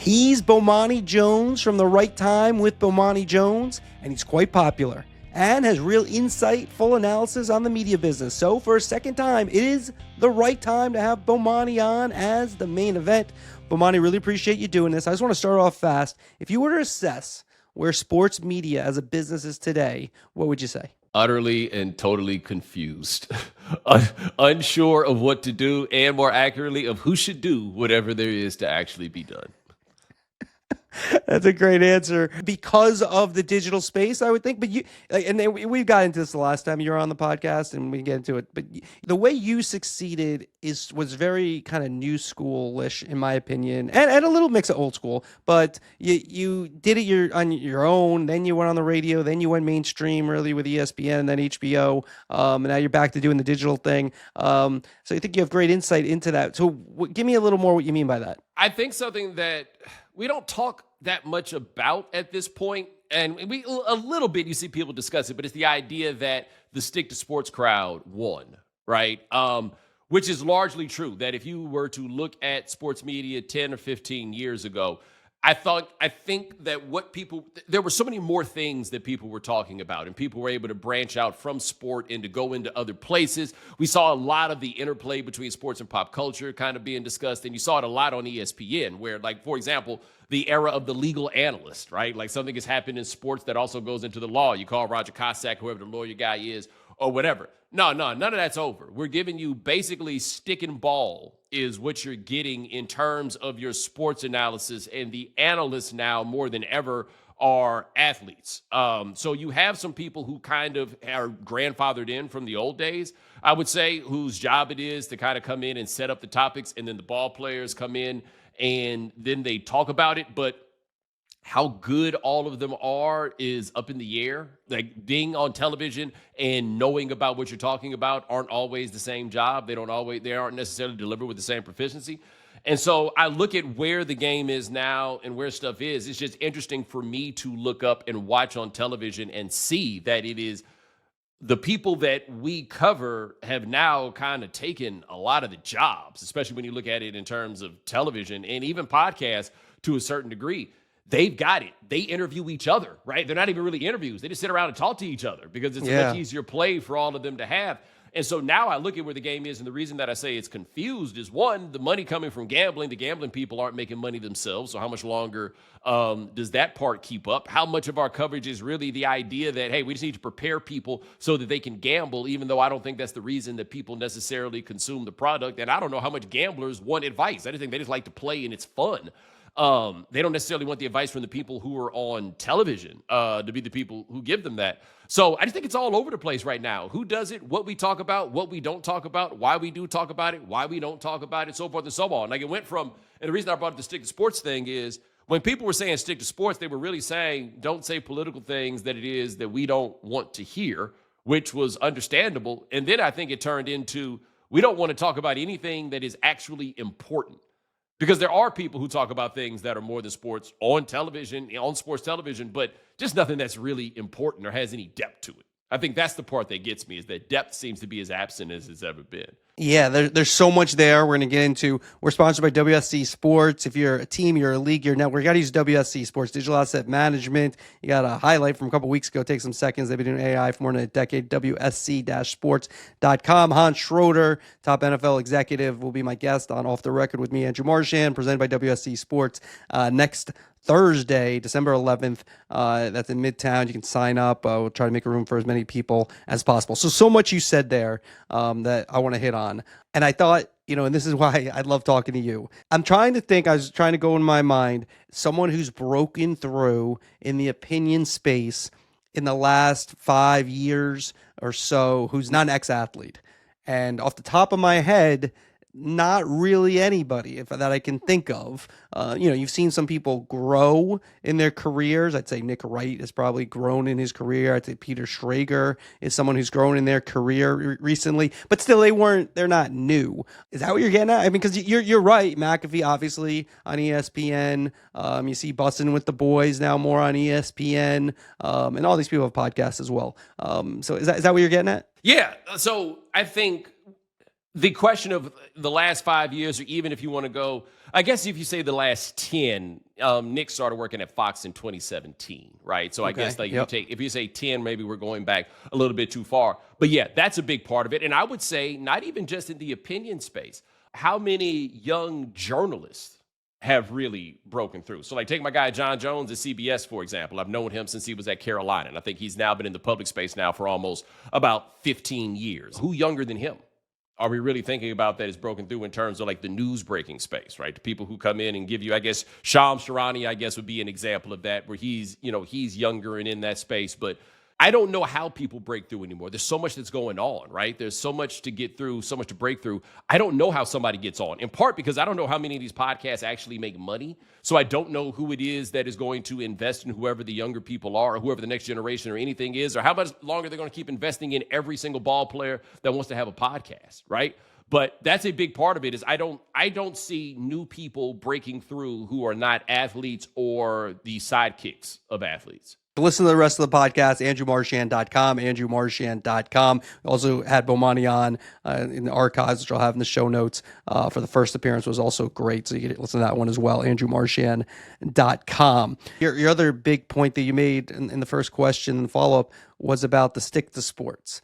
He's Bomani Jones from The Right Time with Bomani Jones, and he's quite popular and has real insightful analysis on the media business. So for a second time, it is the right time to have Bomani on as the main event. Bomani, really appreciate you doing this. I just want to start off fast. If you were to assess where sports media as a business is today, what would you say? Utterly and totally confused, unsure of what to do, and more accurately, of who should do whatever there is to actually be done. That's a great answer. Because of the digital space, I would think. But and then we got into this the last time you were on the podcast, and we get into it. But the way you succeeded was very kind of new school-ish, in my opinion, and a little mix of old school. But you did it on your own. Then you went on the radio. Then you went mainstream, really, with ESPN and then HBO. And now you're back to doing the digital thing. So I think you have great insight into that. So give me a little more what you mean by that. I think something that we don't talk that much about at this point, and we a little bit you see people discuss it, but it's the idea that the stick to sports crowd won, right? Which is largely true, that if you were to look at sports media 10 or 15 years ago, I think that there were so many more things that people were talking about, and people were able to branch out from sport and to go into other places. We saw a lot of the interplay between sports and pop culture kind of being discussed, and you saw it a lot on ESPN, where, like, for example, the era of the legal analyst, right? Like, something has happened in sports that also goes into the law. You call Roger Cossack, whoever the lawyer guy is, or whatever. No, none of that's over. We're giving you basically stick and ball is what you're getting in terms of your sports analysis, and the analysts now more than ever are athletes. So you have some people who kind of are grandfathered in from the old days, I would say, whose job it is to kind of come in and set up the topics, and then the ball players come in and then they talk about it. But how good all of them are is up in the air. Like, being on television and knowing about what you're talking about aren't always the same job. They aren't necessarily delivered with the same proficiency. And so I look at where the game is now and where stuff is. It's just interesting for me to look up and watch on television and see that it is the people that we cover have now kind of taken a lot of the jobs, especially when you look at it in terms of television and even podcasts to a certain degree. They've got it. They interview each other, right? They're not even really interviews. They just sit around and talk to each other because it's a much easier play for all of them to have. And so now I look at where the game is, and the reason that I say it's confused is, one, the money coming from gambling. The gambling people aren't making money themselves, so how much longer does that part keep up? How much of our coverage is really the idea that, hey, we just need to prepare people so that they can gamble, even though I don't think that's the reason that people necessarily consume the product. And I don't know how much gamblers want advice. I just think they just like to play, and it's fun. They don't necessarily want the advice from the people who are on television to be the people who give them that. So I just think it's all over the place right now. Who does it, what we talk about, what we don't talk about, why we do talk about it, why we don't talk about it, so forth and so on. Like, it went from, and the reason I brought up the stick to sports thing is, when people were saying stick to sports, they were really saying don't say political things that it is that we don't want to hear, which was understandable. And then I think it turned into, we don't want to talk about anything that is actually important. Because there are people who talk about things that are more than sports on television, on sports television, but just nothing that's really important or has any depth to it. I think that's the part that gets me, is that depth seems to be as absent as it's ever been. Yeah, there's so much there. We're going to get into. We're sponsored by WSC Sports. If you're a team, you're a league, you're a network, you got to use WSC Sports, Digital Asset Management. You got a highlight from a couple weeks ago. Take some seconds. They've been doing AI for more than a decade. WSC-sports.com. Hans Schroeder, top NFL executive, will be my guest on Off the Record with me, Andrew Marchand, presented by WSC Sports next Thursday, December 11th. That's in Midtown. You can sign up. We'll try to make a room for as many people as possible. So much you said there that I want to hit on. And I thought, and this is why I love talking to you. I was trying to go in my mind, someone who's broken through in the opinion space in the last 5 years or so, who's not an ex-athlete. And off the top of my head, not really anybody that I can think of. You've seen some people grow in their careers. I'd say Nick Wright has probably grown in his career. I'd say Peter Schrager is someone who's grown in their career recently, but still they're not new. Is that what you're getting at? I mean, because you're right. McAfee, obviously, on ESPN. You see Bussin' with the Boys now more on ESPN, and all these people have podcasts as well. So is that what you're getting at? Yeah. So I think the question of the last 5 years, or even if you want to go, I guess if you say the last 10, Nick started working at Fox in 2017, right? So I guess like if you say 10, maybe we're going back a little bit too far. But yeah, that's a big part of it. And I would say not even just in the opinion space, how many young journalists have really broken through? So like take my guy John Jones at CBS, for example. I've known him since he was at Carolina. And I think he's now been in the public space now for almost about 15 years. Who younger than him are we really thinking about that is broken through in terms of like the news breaking space, right? The people who come in and give you, I guess, Shams Charania, I guess, would be an example of that, where he's younger and in that space. But I don't know how people break through anymore. There's so much that's going on, right? There's so much to get through, so much to break through. I don't know how somebody gets on, in part because I don't know how many of these podcasts actually make money. So I don't know who it is that is going to invest in whoever the younger people are, or whoever the next generation or anything is, or how much longer they're going to keep investing in every single ball player that wants to have a podcast, right? But that's a big part of it. Is I don't see new people breaking through who are not athletes or the sidekicks of athletes. To listen to the rest of the podcast, andrewmarchand.com, andrewmarchand.com. We also had Bomani on in the archives, which I'll have in the show notes for the first appearance, was also great. So you can listen to that one as well, andrewmarchand.com. Your other big point that you made in the first question and follow-up was about the stick to sports.